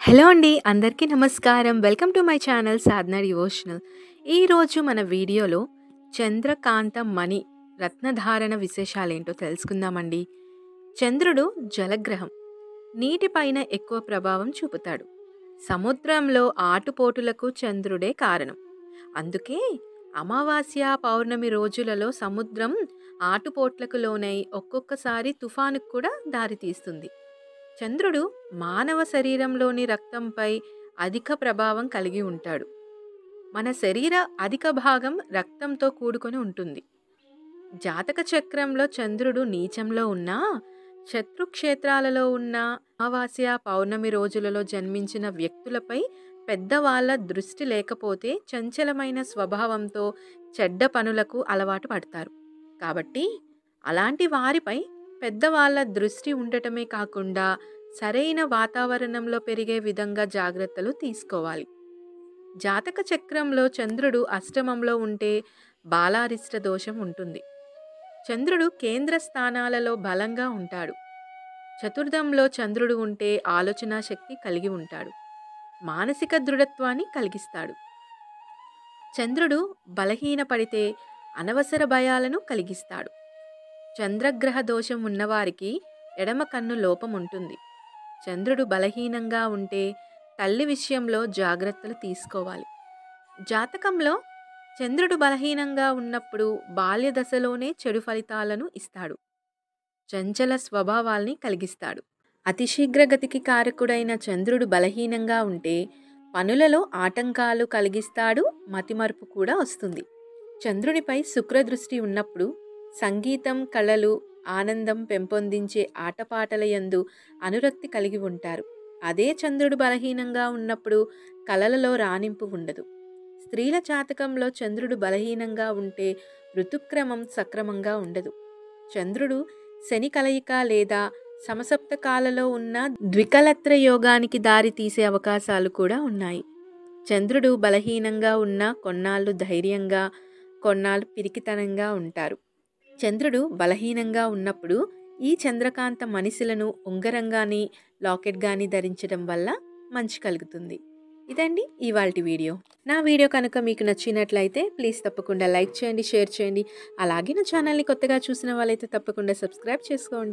Hello అండి. అందరికీ నమస్కారం. Welcome to my channel Sadhana devotional. ఈరోజు మన వీడియోలో చంద్రకాంత మణి రత్నధారణ విశేషాలేంటో తెలుసుకుందామండి. చంద్రుడు జలగ్రహం. నీటిపైన ఎక్కువ ప్రభావం చూపుతాడు. సముద్రంలో ఆటుపోటులకు చంద్రుడే కారణం. అందుకే అమావాస్య, పౌర్ణమి రోజులలో సముద్రం ఆటుపోట్లకు లోనై ఒక్కొక్కసారి తుఫానుకు కూడా దారితీస్తుంది. చంద్రుడు మానవ శరీరంలోని రక్తంపై అధిక ప్రభావం కలిగి ఉంటాడు. మన శరీర అధిక భాగం రక్తంతో కూడుకొని ఉంటుంది. జాతక చక్రంలో చంద్రుడు నీచంలో ఉన్నా, శత్రుక్షేత్రాలలో ఉన్న అమావాస్య, పౌర్ణమి రోజులలో జన్మించిన వ్యక్తులపై పెద్దవాళ్ళ దృష్టి లేకపోతే చంచలమైన స్వభావంతో చెడ్డ పనులకు అలవాటు పడతారు. కాబట్టి అలాంటి వారిపై పెద్దవాళ్ళ దృష్టి ఉండటమే కాకుండా సరైన వాతావరణంలో పెరిగే విధంగా జాగ్రత్తలు తీసుకోవాలి. జాతక చక్రంలో చంద్రుడు అష్టమంలో ఉంటే బాలారిష్ట దోషం ఉంటుంది. చంద్రుడు కేంద్ర స్థానాలలో బలంగా ఉంటాడు. చతుర్థంలో చంద్రుడు ఉంటే ఆలోచన శక్తి కలిగి ఉంటాడు. మానసిక దృఢత్వాన్ని కలిగిస్తాడు. చంద్రుడు బలహీనపడితే అనవసర భయాలను కలిగిస్తాడు. చంద్రగ్రహ దోషం ఉన్నవారికి ఎడమ కన్ను లోపం ఉంటుంది. చంద్రుడు బలహీనంగా ఉంటే తల్లి విషయంలో జాగ్రత్తలు తీసుకోవాలి. జాతకంలో చంద్రుడు బలహీనంగా ఉన్నప్పుడు బాల్య దశలోనే చెడు ఫలితాలను ఇస్తాడు. చంచల స్వభావాల్ని కలిగిస్తాడు. అతి శీఘ్రగతికి కారకుడైన చంద్రుడు బలహీనంగా ఉంటే పనులలో ఆటంకాలు కలిగిస్తాడు. మతిమరుపు కూడా వస్తుంది. చంద్రునిపై శుక్రదృష్టి ఉన్నప్పుడు సంగీతం, కళలు, ఆనందం పెంపొందించే ఆటపాటల యందు అనురక్తి కలిగి ఉంటారు. అదే చంద్రుడు బలహీనంగా ఉన్నప్పుడు కళలలో రాణింపు ఉండదు. స్త్రీల జాతకంలో చంద్రుడు బలహీనంగా ఉంటే ఋతుక్రమం సక్రమంగా ఉండదు. చంద్రుడు శని కలయిక లేదా సమసప్తకాలలో ఉన్న ద్వికలత్ర యోగానికి దారి తీసే అవకాశాలు కూడా ఉన్నాయి. చంద్రుడు బలహీనంగా ఉన్న కొన్నాళ్ళు ధైర్యంగా, కొన్నాళ్ళు పిరికితనంగా ఉంటారు. చంద్రుడు బలహీనంగా ఉన్నప్పుడు ఈ చంద్రకాంత మణిశిలను ఉంగరం గాని, లాకెట్ గాని ధరించడం వల్ల మంచి కలుగుతుంది. ఇదండి ఇవాల్టి వీడియో. నా వీడియో కనుక మీకు నచ్చినట్లయితే ప్లీజ్ తప్పకుండా లైక్ చేయండి, షేర్ చేయండి. అలాగే నా ఛానల్ని కొత్తగా చూసిన వాళ్ళైతే తప్పకుండా సబ్స్క్రైబ్ చేసుకోండి.